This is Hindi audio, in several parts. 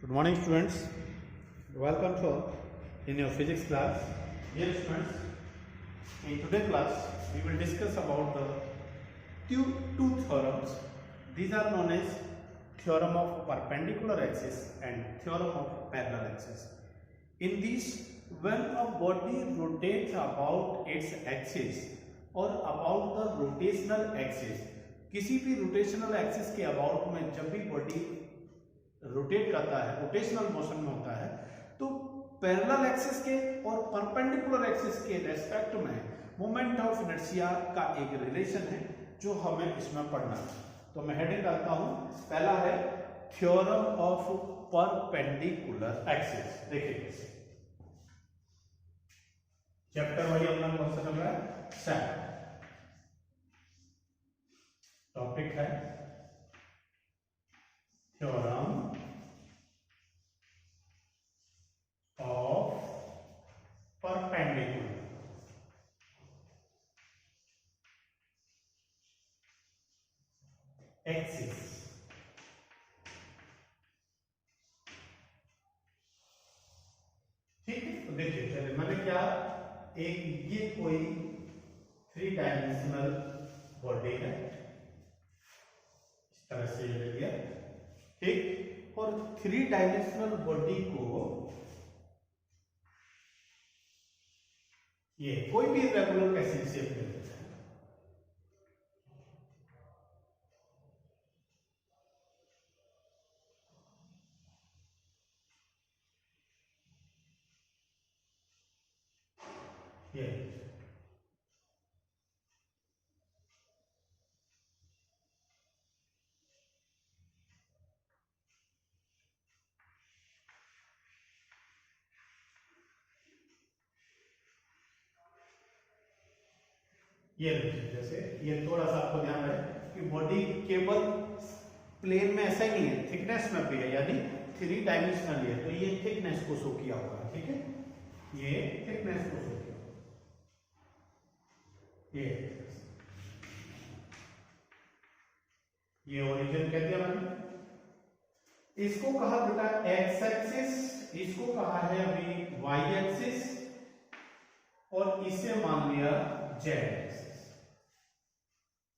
Good morning, students. Welcome to in your physics class. Dear students, in today's class we will discuss about the two theorems. These are known as theorem of perpendicular axis and theorem of parallel axis. In these, when a body rotates about its axis or about the rotational axis, किसी भी रोटेशनल एक्सिस के अबाउट में जब भी बॉडी रोटेट करता है, रोटेशनल मोशन में होता है, तो पैरेलल एक्सिस के और परपेंडिकुलर एक्सिस के रेस्पेक्ट में मोमेंट ऑफ इनर्शिया का एक रिलेशन है जो हमें इसमें पढ़ना है। तो मैं हेडिंग डालता हूं, पहला है थ्योरम ऑफ परपेंडिकुलर एक्सिस। देखिए चैप्टर वही अपना कौन सा चल रहा है, 7। टॉपिक है थ्योरम ऑफ परपेंडिकुलर एक्सिस। ठीक है, तो देखिए चलिए मैंने क्या, एक ये कोई 3 डायमेंशनल बॉडी है, इस तरह से ले लिया, ठीक। और 3 डायमेंशनल बॉडी को ये कोई भी रेगुलर कैसे शेप ले लेते हैं। ये जैसे ये थोड़ा सा आपको ध्यान रहे कि बॉडी केवल प्लेन में ऐसा ही नहीं है, थिकनेस में भी है, यानी 3 डायमेंशनल है, तो ये थिकनेस को शो किया होगा। ठीक है, ये थिकनेस को शो किया, ये ओरिजिन कह दिया मैंने। इसको कहा बेटा एक्स एक्सिस, इसको कहा है अभी वाई एक्सिस, और इसे मान लिया जेड एक्सिस।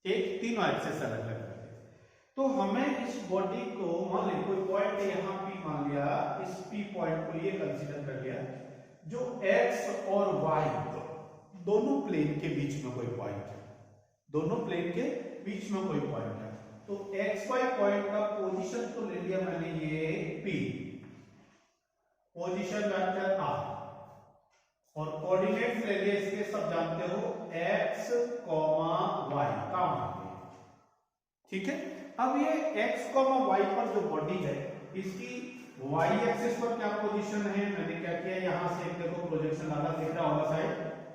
एक तीनों एक्सिस अलग अलग है। तो हमें इस बॉडी को मान ली कोई पॉइंट यहां पी मान लिया, इस पी पॉइंट को ये कंसीडर कर लिया जो एक्स और वाई दोनों प्लेन के बीच में कोई पॉइंट है, दोनों प्लेन के बीच में कोई पॉइंट है। तो एक्स वाई पॉइंट का पोजीशन तो ले लिया मैंने, ये पी, पोजीशन वेक्टर आर, और कोऑर्डिनेट्स ले लिए इसके, सब जानते हो x, y का मान। ठीक है, अब ये x, y पर जो बॉडी है इसकी y एक्सिस पर क्या पोजीशन है, मैंने क्या किया, यहां से एक देखो प्रोजेक्शन डाला, दिख रहा होगा शायद,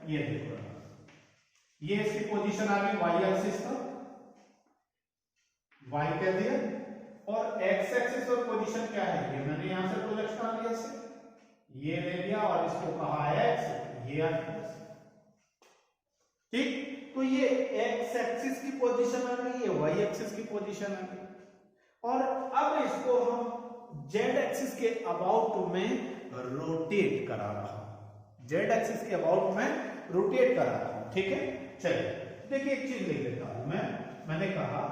ये देखो, ये इसकी पोजीशन आ गई y एक्सिस पर, y कह दिया, और x एक्सिस पर पोजीशन क्या है, ये मैंने यहां से प्रोजेक्शन डाल दिया, इसे ये ले लिया और इसको कहा x, ये ठीक। तो ये x एक्सिस की पोजीशन आ गई, ये y एक्सिस की पोजीशन आ गई, और अब इसको हम z एक्सिस के अबाउट में रोटेट करा रहा हूं, z एक्सिस के अबाउट में रोटेट करा रहा हूं। ठीक है, चलिए देखिए एक चीज लिख लेता हूं मैंने कहा,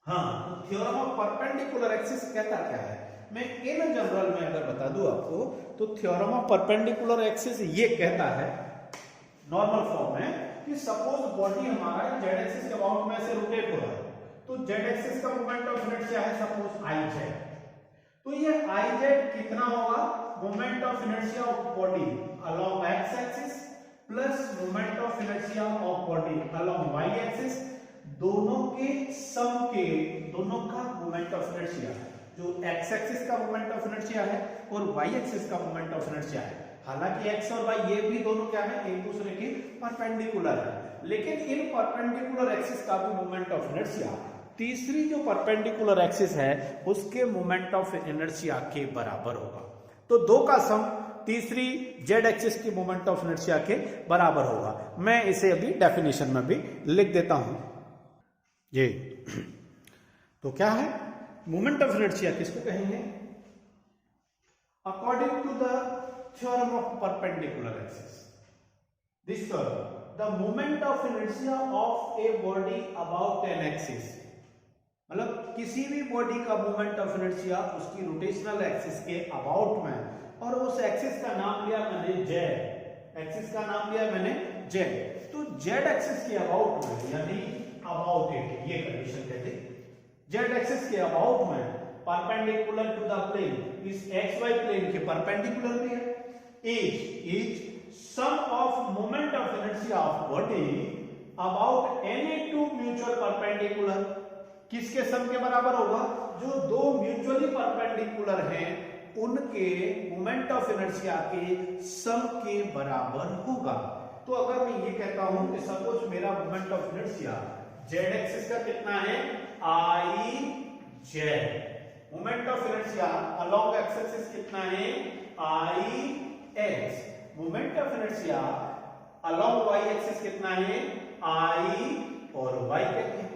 हाँ, थ्योरम ऑफ परपेंडिकुलर एक्सिस कहता क्या है, मैं इन जनरल में अगर बता दूं आपको, तो थ्योरम ऑफ परपेंडिकुलर एक्सिस ये कहता है नॉर्मल फॉर्म में कि सपोज बॉडी हमारा जेड एक्सिस के अबाउट में से रोटेट हो रहा है, तो जेड एक्सिस का मोमेंट ऑफ इनर्शिया है सपोज आई जेड, तो ये आई जेड कितना होगा, moment of inertia of body along X axis plus moment of inertia of body along Y axis, दोनों के सम के, दोनों का मोमेंट ऑफ इनर्शिया, जो एक्स एक्सिस का मोमेंट ऑफ इनर्शिया है और वाई एक्सिस का मोमेंट ऑफ इनर्शिया है। हालांकि एक्स और वाई ये भी दोनों क्या है, एक दूसरे के परपेंडिकुलर है, लेकिन इन परपेंडिकुलर एक्सिस का भी मोमेंट ऑफ इनर्शिया तीसरी जो परपेंडिकुलर एक्सिस है उसके मोमेंट ऑफ इनर्शिया के बराबर होगा। तो दो का सम तीसरी जेड एक्सिस की मोमेंट ऑफ इनर्शिया के बराबर होगा। मैं इसे अभी डेफिनेशन में भी लिख देता हूं जी। तो क्या है मोमेंट ऑफ इनर्शिया, किसको कहेंगे, according to the theorem of perpendicular axis, this theorem, the moment of inertia of a body about an axis, मतलब किसी भी बॉडी का मोमेंट ऑफ इनर्शिया उसकी रोटेशनल एक्सिस के अबाउट में, और उस एक्सिस का नाम लिया मैंने जेड, एक्सिस का नाम लिया मैंने जेड, तो जेड एक्सिस के अबाउट में यानी अबाउट इट, ये कंडीशन कहते हैं जेड एक्सिस के अबाउट में परपेंडिकुलर टू द प्लेन, इस एक्स वाई प्लेन के परपेंडिकुलर भी है, is sum of moment of inertia of body about any two mutual perpendicular, किसके सम के बराबर होगा, जो दो म्यूचुअली परपेंडिकुलर हैं उनके मोमेंट ऑफ इनर्शिया के सम के बराबर होगा। तो अगर मैं ये कहता हूं कि सपोज मेरा moment of inertia Z axis का कितना है, I Z, moment of inertia along X axis कितना है, I X, moment of inertia along Y axis कितना है, आई और वाई कहते हैं,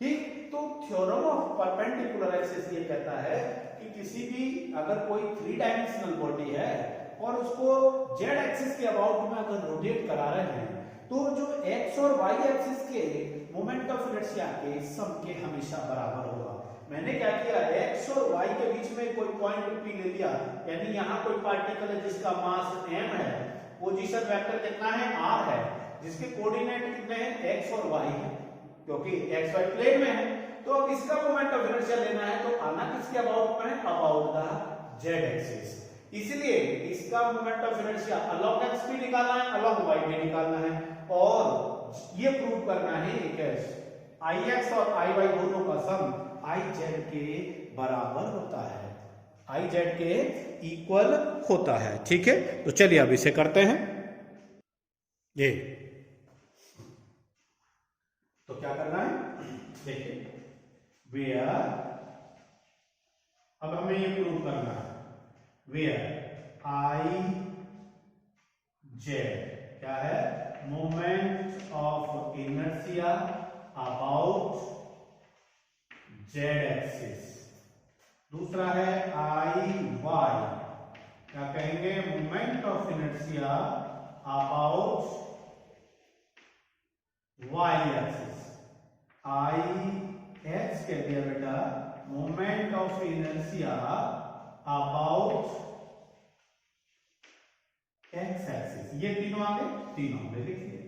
ठीक। तो थ्योरम ऑफ परपेंडिकुलर एक्सिस ये कहता है कि किसी भी अगर कोई 3 डायमेंशनल बॉडी है और उसको जेड एक्सिस के अबाउट में अगर रोटेट करा रहे हैं, तो जो एक्स और वाई एक्सिस के मोमेंट ऑफ इनर्शिया के सम के हमेशा बराबर होगा। मैंने क्या किया, एक्स और वाई के बीच में कोई पॉइंट पी ले लिया, यानी यहाँ कोई पार्टिकल है जिसका मास m है, पोजीशन वेक्टर कितना है, r है, जिसके कोऑर्डिनेट कितने हैं, x और y है, क्योंकि एक्स वाई प्लेन में है। तो अब इसका मोमेंट ऑफ इनर्शिया लेना है तो आना किसके अबाउट में है, अबाउट द जेड एक्सिस, इसलिए इसका moment of inertia along x भी निकालना है, अलोंग वाई भी निकालना है, और ये प्रूव करना है कि आई एक्स और आई वाई दोनों का सम आई जेड के बराबर होता है, आई जेड के इक्वल होता है, ठीक है। तो चलिए अब इसे करते हैं, ये तो क्या करना है, देखिए वेयर, अब हमें ये प्रूव करना है, वेयर आई जेड क्या है, moment of inertia about Z axis, दूसरा है आई वाई, क्या कहेंगे, moment of inertia about Y axis, I X कह दिया बेटा, moment of inertia about X axis, ये तीनों आ गए, तीनों हमने लिख दिए,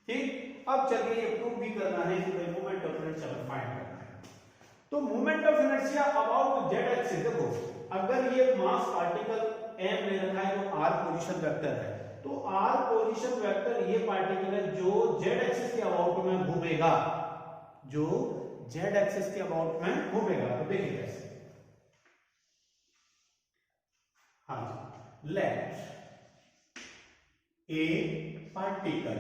ठीक। अब चलिए ये प्रूव भी करना है कि भाई मोमेंट ऑफ इनर्शिया फाइंड करना है। तो moment of inertia about Z axis, देखो अगर ये मास पार्टिकल m ले रखा है तो r पोजीशन वेक्टर है, तो r पोजीशन वेक्टर ये पार्टिकल है जो जेड एक्सिस के अबाउट में घूमेगा, जो जेड एक्सिस के अबाउट में घूमेगा। तो देखिए कैसे, हाँ, let a particle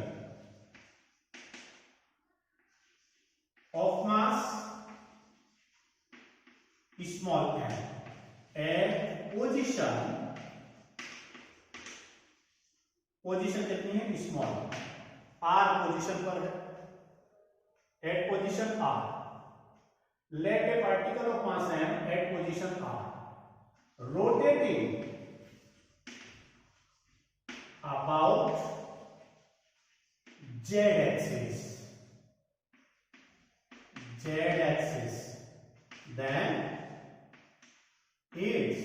of mass small m at position कितनी है, स्मॉल, r पोजीशन पर है, at position r, let a particle of mass m at position r rotating about z axis, then its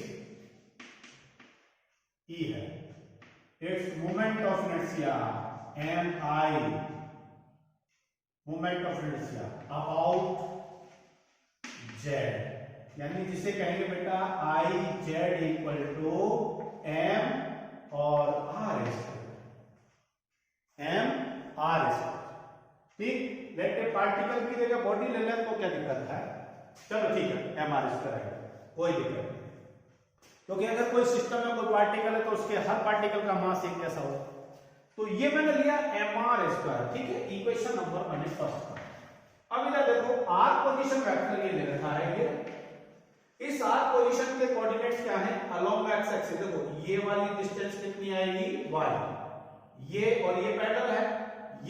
e है, its moment of inertia mi, moment of inertia about z, यानी जिसे कहेंगे बेटा I Z equal to M और R square, M R square, ठीक। लेट ए पार्टिकल की जगह बॉडी ले लें तो क्या दिक्कत है, चलो ठीक है, एम आर स्क्वायर है, कोई दिक्कत नहीं, क्योंकि अगर कोई सिस्टम में कोई पार्टिकल है तो उसके हर पार्टिकल का मास एक जैसा हो। तो ये मैंने लिया एम आर स्क्वायर, ठीक है, इक्वेशन नंबर मैंने फर्स्ट का। अब इधर देखो r पोजीशन वेक्टर ये ले रखा है, ये इस r पोजीशन के कोऑर्डिनेट्स क्या है, अलोंग x एक्सिस, देखो ये वाली डिस्टेंस कितनी आएगी, y, ये और ये पैरेलल है,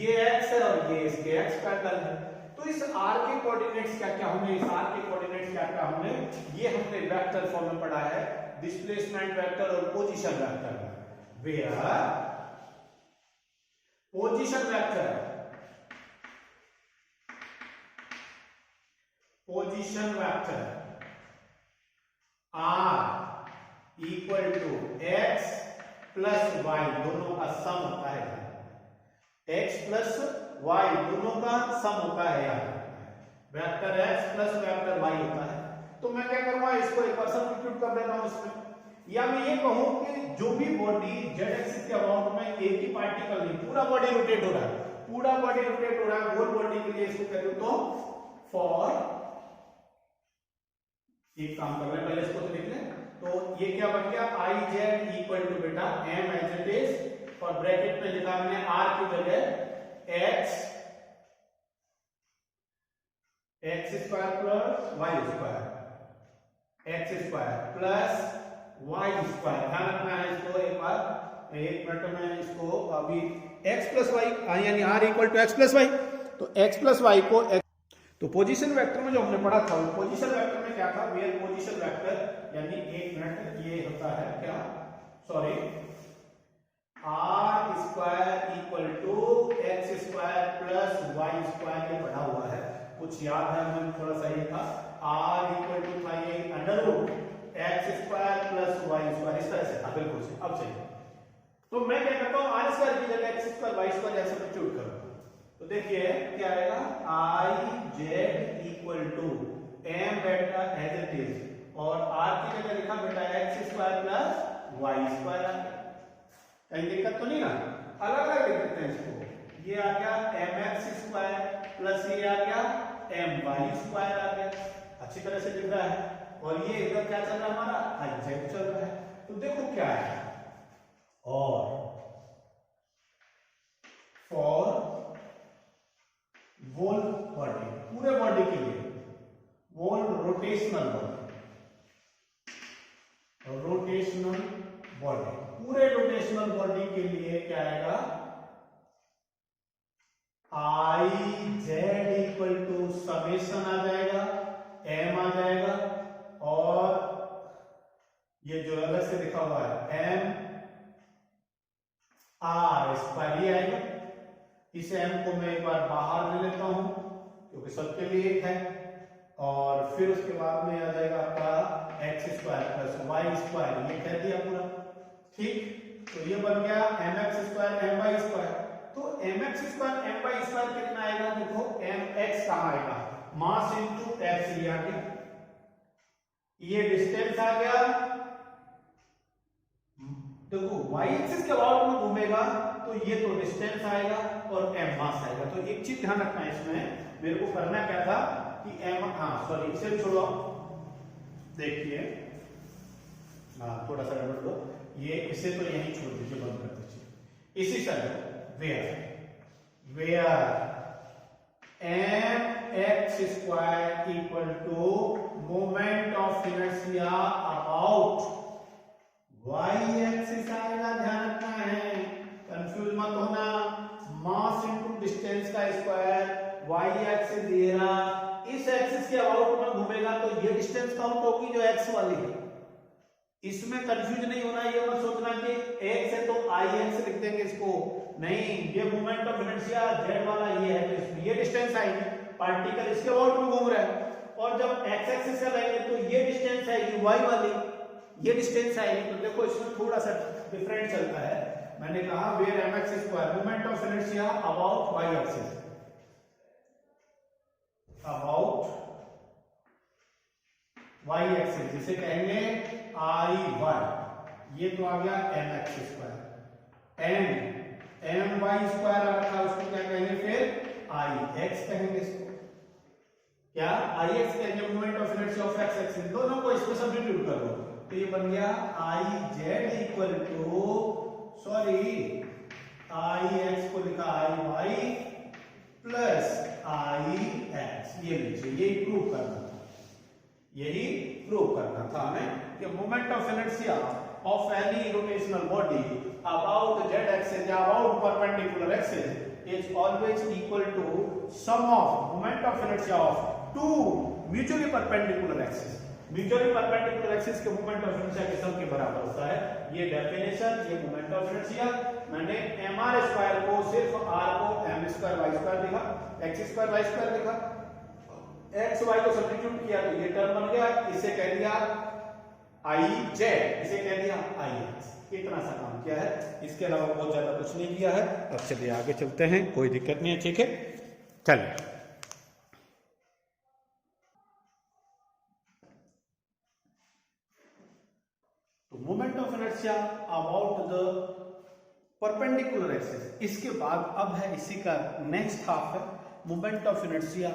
ये x है और ये इसके x पैरेलल है। तो इस r के कोऑर्डिनेट्स क्या क्या होंगे, इस r के कोऑर्डिनेट्स क्या क्या होंगे, ये हमने वेक्टर फॉर्म में पढ़ा है, डिस्प्लेसमेंट वेक्टर और पोजीशन वेक्टर में, where position vector R equal to X plus Y, दोनों का सम होता है, एक्स प्लस वाई दोनों का सम होता है यार, vector X plus vector Y होता है। तो मैं क्या करूंगा, इसको एक बार सब्स्टिट्यूट कर देता हूं इसमें, या मैं ये कहूं कि जो भी बॉडी जेड एक्सिस के अबाउट में एक ही पार्टिकल नहीं, पूरा बॉडी रोटेट हो रहा है, पूरा बॉडी रोटेट हो रहा है, गोल बॉडी के लिए इसको कहते हो तो फॉर, एक काम कर रहे हैं पहले इसको तो लिख लें, तो ये क्या बन गया, आई जेड इक्वल टू बेटा एम एज इट इज, और ब्रैकेट में लिखा मैंने आर की जगह X square plus Y square, X square plus Y square, ध्यान रखना है इसको, एक बार एक मिनट में इसको, अभी एक्स प्लस वाई यानी R equal to X plus Y, तो एक्स प्लस वाई को तो पोजीशन वेक्टर में जो हमने पढ़ा था, पोजीशन वेक्टर में क्या था, वेयर पोजीशन वेक्टर यानी, एक मिनट, ये होता है क्या, sorry, R square equal to X square plus Y square, ये पढ़ा हुआ है, कुछ याद है हमें, थोड़ा सा ये था, आर इक्वल टू था ये under root X square plus Y square, इस तरह से था, बिल्कुल से, अब सही। तो मैं क्या करता हूं, आर स्क्वायर की जगह एक्स स्क्वायर वाई स्क्वायर ऐसे सब्स्टिट्यूट करो, तो देखिए क्या आएगा, I Z equal to M बेटा एज इट इज, और आर की जगह लिखा बेटा X square plus Y square आ गया, कहीं दिक्कत तो नहीं ना, अलग अलग लिख देते हैं इसको, ये आ गया एम एक्स स्क्वायर प्लस ये आ गया एम वाई स्क्वायर आ गया, अच्छी तरह से लिख रहा है, और ये इधर क्या चल रहा है हमारा, आई जेड चल रहा है, तो देखो क्या है, और फॉर वोल बॉडी, पूरे बॉडी के लिए, वोल रोटेशनल बॉडी, पूरे रोटेशनल बॉडी के लिए क्या आएगा, I Z equal to summation आ जाएगा, एम आ जाएगा, और ये जो अलग से लिखा हुआ है एम आर स्क्वायर ये आएगा, इस एम को मैं एक बार बाहर ले लेता हूं क्योंकि सबके लिए एक है, और फिर उसके बाद में आ जाएगा आपका X square plus Y square, ये कह दिया पूरा, ठीक, तो ये बन गया M X square M Y square, तो M X square M Y square कितना आएगा, देखो एम एक्स कहां आएगा, मास इंटू एक्स, ये आ गया, ये डिस्टेंस आ गया, देखो वाई एक्सिस के अबाउट में घूमेगा तो ये तो डिस्टेंस आएगा और एम मास आएगा, तो एक चीज ध्यान रखना है इसमें, मेरे को करना क्या था कि एम, हाँ सॉरी इसे छोड़ो, देखिए हाँ थोड़ा सा गड़बड़ दो, ये इसे तो यहीं छोड़ दीजिए, बंद कर दीजिए, इसी तरह where M X square equal to moment of inertia about Y axis आएगा, ध्यान रखना है, कंफ्यूज मत होना, मास इनटू डिस्टेंस का स्क्वायर, वाई एक्सिस ये रहा, इस एक्सिस के अबाउट में घूमेगा तो ये डिस्टेंस काउंट होगी जो एक्स वाली है, इसमें कंफ्यूज नहीं होना, ये मत सोचना कि एक्स है तो आई एक्स लिख देंगे इसको, नहीं, ये मोमेंट ऑफ इनर्शिया जेड वाला ये है, तो इसमें ये डिस्टेंस आएगी, पार्टिकल इसके अबाउट में घूम रहा है, और जब एक्स एक्सिस से लाएंगे तो ये डिस्टेंस आएगी वाई वाली, ये डिस्टेंस आएगी, तो देखो इसमें थोड़ा सा डिफरेंट चलता है, मैंने कहा where M X square moment of inertia about Y axis, about Y axis, जिसे कहेंगे आई वाई, ये तो आ गया M X square, M Y square आ रखा, उसको क्या कहेंगे फिर आई एक्स कहेंगे, इसको क्या आई एक्स कहेंगे, moment of inertia of x axis, दोनों को इसको सब्स्टिट्यूट कर दो, तो ये बन गया I Z equal to, sorry I X को लिखा I Y plus I X, ये लीजिए, यही प्रूव करना था, यही प्रूव करना था हमें कि moment of inertia of any rotational body about Z axis या about perpendicular axis is always equal to sum of moment of inertia of two mutually perpendicular axis, mutually perpendicular axis के मोमेंट ऑफ इनर्शिया के सम के बराबर होता है। ये डेफिनेशन, ये मोमेंट ऑफ इनर्शिया मैंने mr स्क्वायर को सिर्फ r को m स्क्वायर y स्क्वायर लिखा, x स्क्वायर y स्क्वायर लिखा, x y को सब्स्टिट्यूट किया तो ये टर्म बन गया, इसे कह दिया iz, इसे कह दिया ix। इतना सा काम किया है, इसके अलावा बहुत ज्यादा कुछ नहीं किया है। अब चलिए आगे चलते हैं, कोई दिक्कत नहीं है, ठीक है। चलिए तो moment of inertia about the perpendicular axis, इसके बाद अब है इसी का नेक्स्ट हाफ है moment of inertia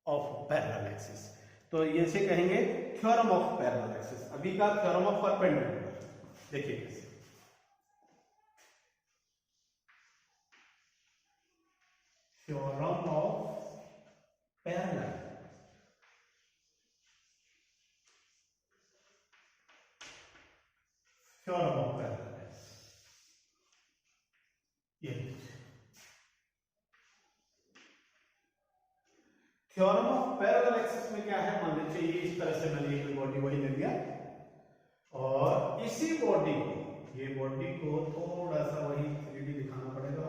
of parallel axis. तो ये से कहेंगे थ्योरम ऑफ पैरेलल एक्सिस, अभी का थ्योरम ऑफ परपेंडिकुलर। देखिए कैसे, theorem of parallel, theorem of parallel, ये थ्योरम ऑफ पैरेलल एक्सिस में क्या है, मान लीजिए ये इस तरह से मैंने एक बॉडी वही ले लिया और इसी बॉडी को, ये बॉडी को थोड़ा सा वही 3D दिखाना पड़ेगा।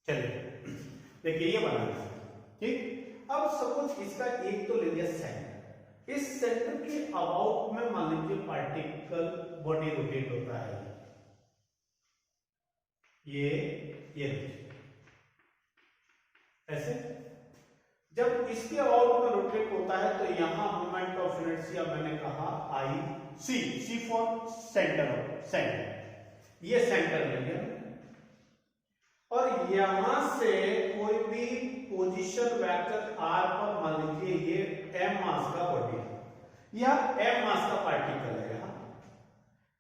चलिए देखिए ये बना लिया, ठीक। अब सपोज इसका एक तो ले लिया सेंटर, इस सेंटर के अबाउट में मान लीजिए पार्टिकल बॉडी रोटेट होता है, ये ऐसे। जब इसके अबाउट में रोटेट होता है तो यहां मोमेंट ऑफ इनर्शिया मैंने कहा आई सी फॉर सेंटर, ये सेंटर ले लिया और यहां से कोई भी पोजीशन वेक्टर r पर मान लीजिए ये m मास का बॉडी है या m मास का पार्टिकल है यहां,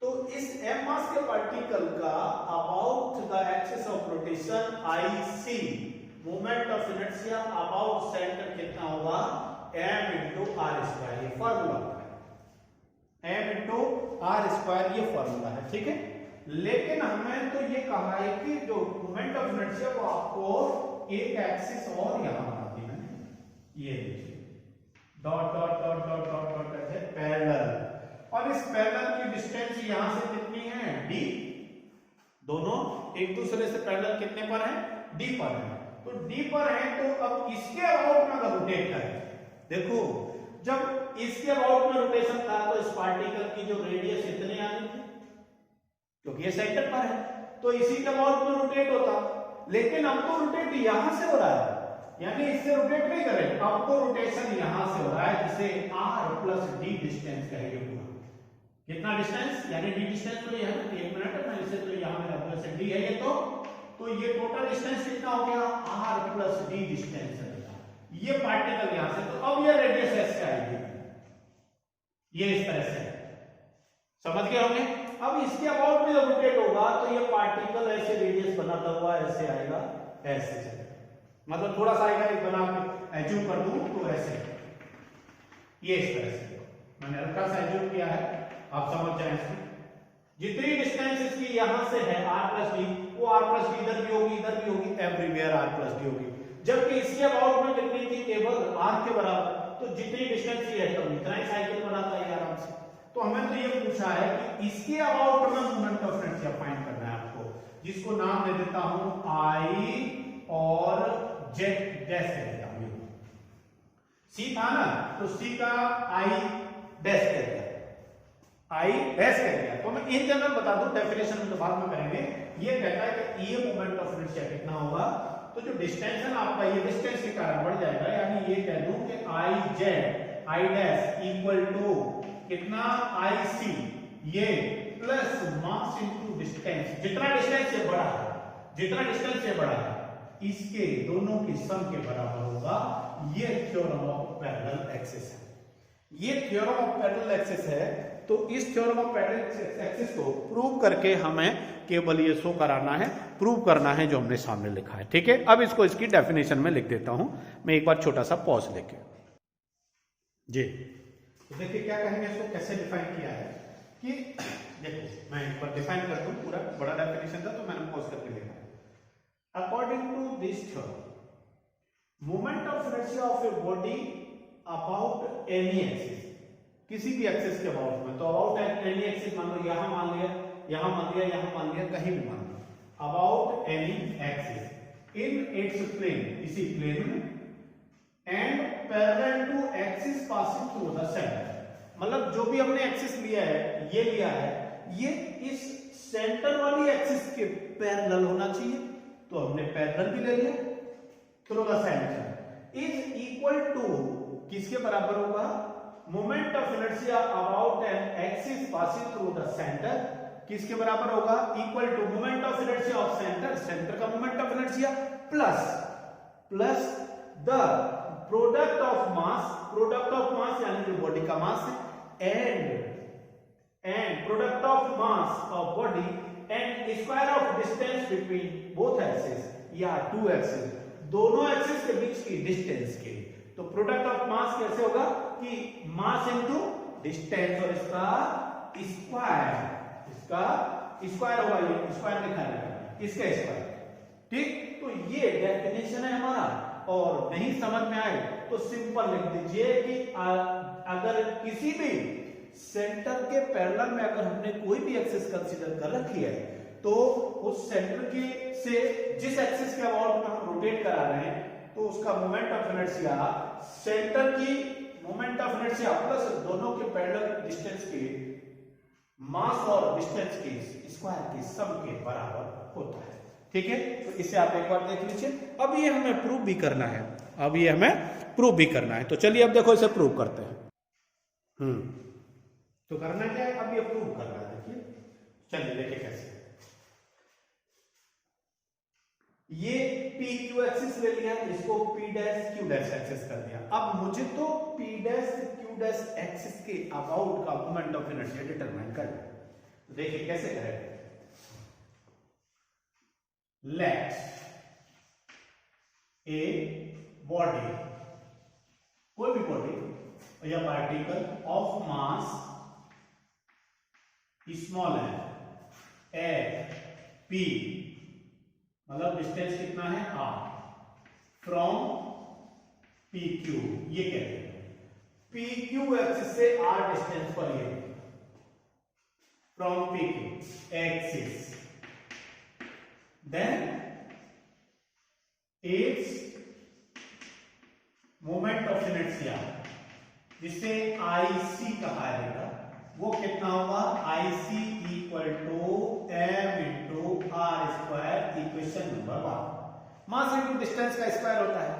तो इस m मास के पार्टिकल का about the axis of rotation IC moment of inertia about centre कितना होगा, m इंटू r स्क्वायर, ये फॉर्मूला है, m इंटू r स्क्वायर, ये फॉर्मूला है, ठीक है। लेकिन हमें तो ये कहा है कि जो मोमेंट ऑफ इनर्शिया को आपको एक एक्सिस और यहां बना दी मैंने, ये देखिए dot dot dot dot dot dot ऐसे पैरेलल, और इस पैरेलल की डिस्टेंस यहां से कितनी है, d, दोनों एक दूसरे से पैरेलल कितने पर है, d पर है। तो d पर है तो अब इसके अबाउट में अगर रोटेट करें, देखो जब इसके अबाउट में रोटेशन था तो इस पार्टिकल की जो रेडियस इतनी आनी थी क्योंकि ये सेंटर पर है, तो इसी के अबाउट में रोटेट होता, लेकिन अब तो रोटेट यहां से हो रहा है, यानी इससे रोटेट नहीं करें, अब तो रोटेशन यहां से हो रहा है, जिसे r प्लस d डिस्टेंस कहेंगे पूरा। कितना डिस्टेंस, यानी d डिस्टेंस तो ये है, 1 मिनट में इसे तो यहां मेरा प्लस d है ये, तो ये टोटल डिस्टेंस कितना हो गया, r प्लस d डिस्टेंस है ये पार्टिकल यहां से, तो अब ये रेडियस ऐसे आएगी, ये इस तरह से, समझ गए होंगे। अब इसके अबाउट में जब रोटेट होगा तो ये पार्टिकल ऐसे रेडियस बनाता हुआ ऐसे आएगा, ऐसे चलेगा, मतलब थोड़ा सा आएगा, एक बना के एज्यूम कर दूं तो ऐसे, ये इस तरह से मैंने हल्का सा एज्यूम किया है, आप समझ जाए इसकी। जितनी डिस्टेंस इसकी यहां से है r प्लस डी, वो r प्लस डी इधर भी होगी, इधर भी होगी, एवरीवेयर r प्लस डी होगी, जबकि इसके अबाउट में कितनी थी, केवल r के बराबर, तो जितनी डिस्टेंस ये है तो इतना ही साइकिल बनाता है आराम से। तो हमें तो ये पूछा है कि इसके अबाउट में मोमेंट ऑफ इनर्शिया फाइंड करना है आपको, जिसको नाम दे देता हूं आई और जेड डैश दे देता हूं। सी था ना, तो सी का आई डैश कर दिया, आई डैश कर दिया। तो मैं इन जनरल बता दूं, डेफिनेशन में तो बाद में करेंगे। ये कहता है कि ये मोमेंट ऑफ इनर्शिया कितना होगा, तो जो डिस्टेंस है ना आपका, ये डिस्टेंस के कारण बढ़ जाएगा, यानी ये कह दूं कि I Z I dash equal to कितना आई सी, ये प्लस मास इनटू डिस्टेंस, जितना डिस्टेंस से बड़ा है, जितना डिस्टेंस से बड़ा है इसके दोनों की सम के बराबर होगा। ये थ्योरम ऑफ पैरेलल एक्सिस है, ये थ्योरम ऑफ पैरेलल एक्सिस है। तो इस थ्योरम ऑफ पैरेलल एक्सिस को प्रूव करके हमें केवल ये शो कराना है, प्रूव करना है जो हमने सामने लिखा है। ठीक है, अब इसको इसकी डेफिनेशन में लिख देता हूं मैं, एक बार छोटा सा पॉज लेके जी। तो देखिए क्या कहेंगे, इसको कैसे डिफाइन किया है कि देखो मैं एक बार डिफाइन कर दूं, पूरा बड़ा डेफिनेशन था तो मैंने पॉज करके लिखा है। According to this theorem, moment of inertia of a body about any axis, किसी भी एक्सिस के अबाउट में, तो अबाउट एनी एक्सिस मान लो यहां मान लिया, यहां मान लिया, यहां मान लिया, कहीं भी मान लिया, about any axis in its plane, इसी प्लेन में, and parallel to axis passing through the centre, मतलब जो भी हमने एक्सिस लिया है, ये लिया है, ये इस सेंटर वाली एक्सिस के पैरेलल होना चाहिए, तो हमने पैरेलल भी ले लिया, through the centre is equal to किसके बराबर होगा, moment of inertia about an axis passing through the centre, किसके बराबर होगा, equal to moment of inertia of centre, centre का moment of inertia plus the product of mass यानी जो बॉडी का मास है, and product of mass of body and square of distance between both axis या टू एक्सिस, दोनों एक्सिस के बीच की डिस्टेंस के। तो प्रोडक्ट ऑफ मास कैसे होगा कि मास इनटू डिस्टेंस, और इसका स्क्वायर होगा, ये स्क्वायर लिखा है, इसका स्क्वायर। ठीक, तो ये डेफिनेशन है हमारा, और नहीं समझ में आए तो सिंपल लिख दीजिए कि अगर किसी भी सेंटर के पैरेलल में अगर हमने कोई भी एक्सिस कंसीडर कर रखी है, तो उस सेंटर के से जिस एक्सिस के अबाउट में हम रोटेट करा रहे हैं, तो उसका मोमेंट ऑफ इनर्शिया सेंटर की मोमेंट ऑफ इनर्शिया प्लस दोनों के पैरेलल डिस्टेंस के मास और डिस्टेंस के स्क्वायर के सम के बराबर होता है। ठीक है, तो इसे आप एक बार देख लीजिए। अब ये हमें प्रूव भी करना है, तो चलिए अब देखो इसे प्रूव करते हैं। तो करना क्या है, अब ये प्रूव करना है। देखिए, चलिए देखिए कैसे। ये पी क्यू एक्सिस ले लिया, इसको P dash Q dash axis कर दिया। अब मुझे तो P dash Q dash axis के अबाउट का मोमेंट ऑफ इनर्शिया डिटरमाइन करना है। तो देखिए कैसे करेंगे। लेट ए बॉडी, कोई भी बॉडी या पार्टिकल ऑफ मास स्मॉल है एट पी, मतलब डिस्टेंस कितना है r, फ्रॉम पी क्यू, ये कहते हैं पी क्यू एक्सिस से r डिस्टेंस पर, ये from P Q axis, then its moment of inertia जिसे IC कहा जाएगा, वो कितना होगा, IC equal to m into R square, equation number 1। Mass into distance का स्क्वायर होता है,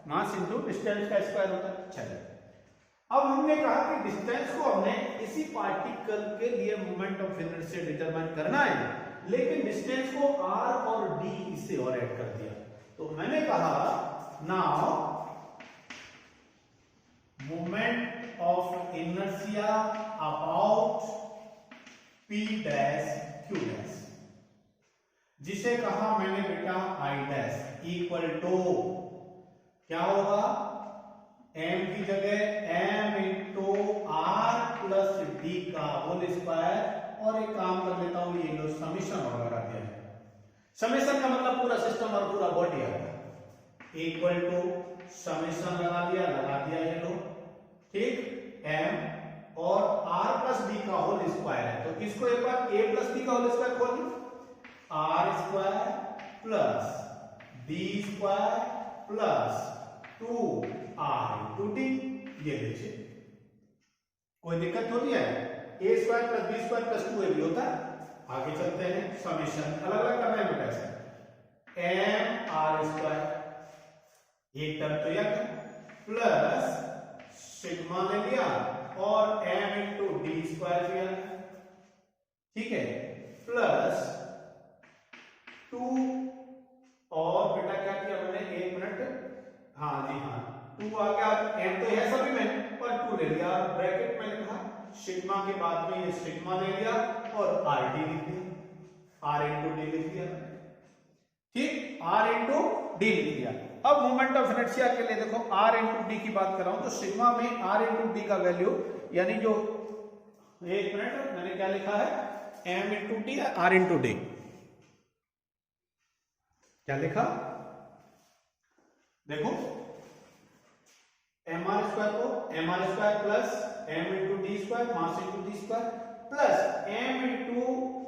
मास इंटू डिस्टेंस का स्क्वायर होता है। चलिए, अब हमने कहा कि डिस्टेंस को हमने इसी पार्टिकल के लिए मोमेंट ऑफ इनर्शिया डिटरमाइन करना है, लेकिन डिस्टेंस को r और d इससे और ऐड कर दिया। तो मैंने कहा now moment of inertia about p dash q dash, जिसे कहा मैंने बेटा I डैश, इक्वल टू क्या होगा, m की जगह m into R plus D का होल स्क्वायर, और एक काम कर लेता हूं, ये लो समीशन और लगा दिया है। समीशन का मतलब पूरा सिस्टम और पूरा बॉडी आता है, इक्वल टू समीशन लगा दिया ये लो, ठीक, m और r प्लस बी का होल स्क्वायर है, तो इसको एक बार a प्लस बी का होल स्क्वायर खोलिए, R square plus B square plus 2r into D. ये लीजिए, कोई दिक्कत होती है? a square plus B square plus 2ab होता है। आगे चलते हैं, समेशन अलग अलग करना है बेटा से, m r स्क्वायर एक टर्म तो यह प्लस सिग्मा ले लिया और m इंटू डी स्क्वायर लिया, ठीक है, प्लस 2 और बेटा क्या किया मैंने, एक मिनट, हाँ जी हाँ, 2 आ गया, m तो है सभी में और 2 ले लिया, ब्रैकेट में लिखा सिग्मा के बाद में ये सिग्मा ले लिया और आर डी लिख दिया, आर इंटू डी लिख दिया, ठीक, आर इंटू डी लिख दिया। अब मोमेंट ऑफ इनर्शिया के लिए देखो, आर इंटू डी की बात कर रहा हूं तो सिग्मा में आर इंटू डी का वैल्यू, यानी जो, एक मिनट, मैंने क्या लिखा है, M into D, R into D, क्या लिखा देखो, एम आर स्क्वायर को M R square plus M into D square, mass into D square plus M into,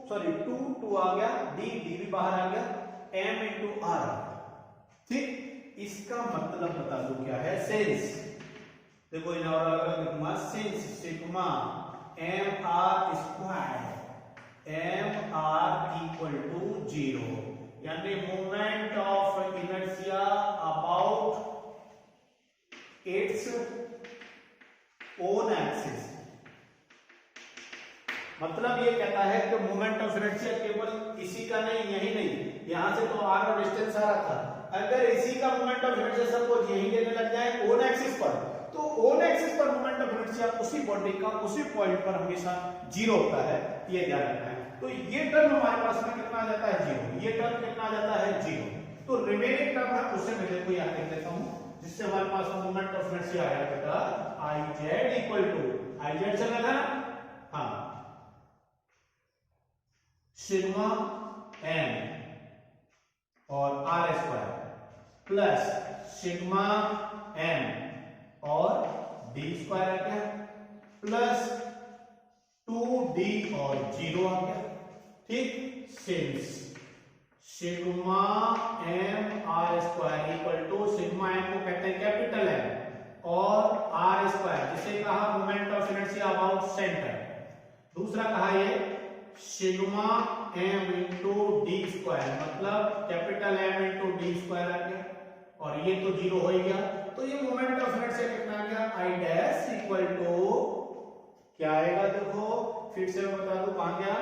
sorry 2 आ गया, डी भी बाहर आ गया, एम इंटू आर, ठीक। इसका मतलब बता दो क्या है, सेंस, देखो इन और अलग लिखूंगा, since sigma M R square M R equal to 0, यानी moment of inertia about its own axis. मतलब ये कहता है कि मोमेंट ऑफ इनर्शिया केवल इसी का नहीं, यही नहीं, यहां से तो आर का डिस्टेंस आ रहा था, अगर इसी का मोमेंट ऑफ इनर्शिया सपोज यही लेने लग जाए ओन एक्सिस पर, तो ओन एक्सिस पर मोमेंट ऑफ इनर्शिया उसी बॉडी का उसी पॉइंट पर हमेशा 0 होता है, ये ध्यान रखना है। तो ये टर्म हमारे पास में कितना आ जाता है, 0, ये टर्म कितना आ जाता है, 0, तो रिमेनिंग टर्म है उससे मैं देखो यहां लिख देता हूं, जिससे हमारे पास मोमेंट ऑफ इनर्शिया आया बेटा I Z equal to, I Z चला था ना, हाँ, सिग्मा एम और R square plus sigma M और डी स्क्वायर आ गया प्लस 2d और 0 आ गया, ठीक, since sigma M R square equal to, sigma M को कहते हैं कैपिटल एम और आर स्क्वायर, जिसे कहा moment of inertia about centre, दूसरा कहा ये sigma M into D square, मतलब capital M into D square आ गया, और ये तो 0 हो ही गया, तो ये मोमेंट ऑफ इनर्शिया कितना आ गया, आई डैश इक्वल टू, क्या आएगा देखो, फिर से मैं बता दूं कहां गया,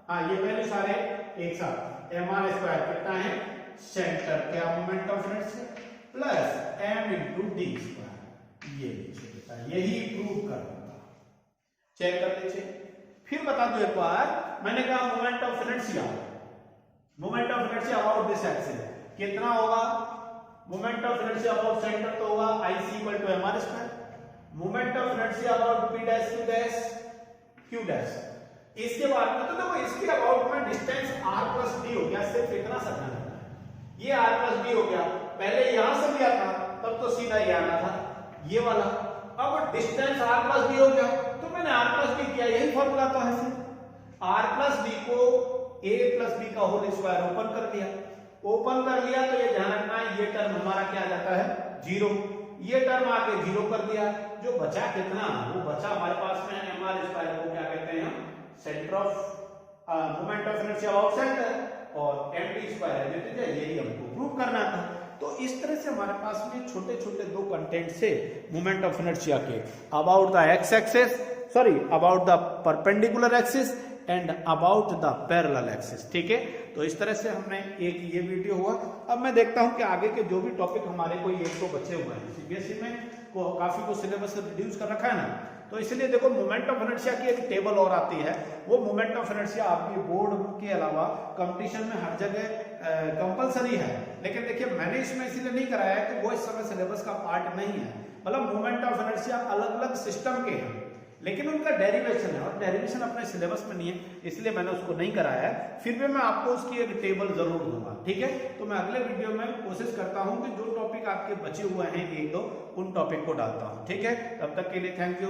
हाँ ये वैल्यू सारे एक साथ, एम आर स्क्वायर कितना है, सेंटर, क्या moment of inertia plus M into D square, ये लीजिए, यही प्रूव करना, चेक कर लीजिए। फिर बता दो एक बार, मैंने कहा moment of inertia, moment of inertia about this axis कितना होगा, moment of inertia about centre तो होगा I C equal to M R square, moment of inertia about P dash Q dash, इसके बाद में तो देखो इसके अबाउट में डिस्टेंस r प्लस डी हो गया, सिर्फ इतना समझना है, ये r प्लस डी हो गया, पहले यहां से लिया था तब तो सीधा ये आना था, ये वाला, अब डिस्टेंस r प्लस डी हो गया तो मैंने r प्लस डी किया, यही फॉर्मूला तो है, r प्लस डी को a प्लस b का होल स्क्वायर ओपन कर दिया, ओपन कर लिया तो ये ध्यान रखना है, ये टर्म हमारा क्या आ जाता है, 0, ये टर्म आके 0 कर दिया, जो बचा कितना, वो बचा हमारे पास में एम आर स्क्वायर को क्या कहते हैं हम, centre of moment of inertia about centre, और एम डी स्क्वायर है, यही हमको प्रूव करना था। तो इस तरह से हमारे पास में छोटे छोटे दो कंटेंट से मोमेंट ऑफ इनर्शिया के about the x axis, sorry about the perpendicular axis and about the parallel axis, ठीक है। तो इस तरह से हमने एक ये वीडियो हुआ। अब मैं देखता हूं कि आगे के जो भी टॉपिक हमारे कोई एक तो बचे हुए हैं, सीबीएसई में को काफी को सिलेबस रिड्यूस कर रखा है ना, तो इसलिए देखो मोमेंट ऑफ इनर्शिया की एक टेबल और आती है, वो मोमेंट ऑफ इनर्शिया आपकी बोर्ड के अलावा कंपटीशन में हर जगह कंपलसरी है, लेकिन देखिए मैंने इसमें इसलिए नहीं कराया है कि वो इस समय सिलेबस का पार्ट नहीं है, मतलब मोमेंट ऑफ इनर्शिया अलग अलग सिस्टम के हैं लेकिन उनका डेरिवेशन है और डेरिवेशन अपने सिलेबस में नहीं है, इसलिए मैंने उसको नहीं कराया है। फिर भी मैं आपको उसकी एक टेबल जरूर दूंगा, ठीक है। तो मैं अगले वीडियो में कोशिश करता हूं कि जो टॉपिक आपके बचे हुए हैं एक दो, उन टॉपिक को डालता हूं, ठीक है। तब तक के लिए thank you.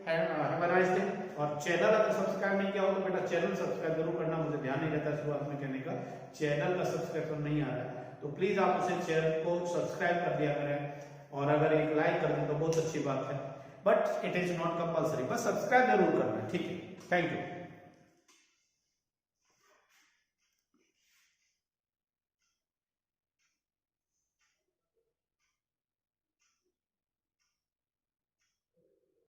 Have a nice day. और चैनल अगर सब्सक्राइब नहीं किया हो तो बेटा चैनल सब्सक्राइब जरूर करना, मुझे ध्यान नहीं रहता शुरुआत में कहने का, चैनल का सब्सक्रिप्शन नहीं आ रहा है तो प्लीज आप उसे चैनल को सब्सक्राइब कर दिया करें और अगर एक लाइक कर दें तो बहुत अच्छी बात है, but it is not compulsory, बस सब्सक्राइब जरूर करना है, ठीक है। Thank you.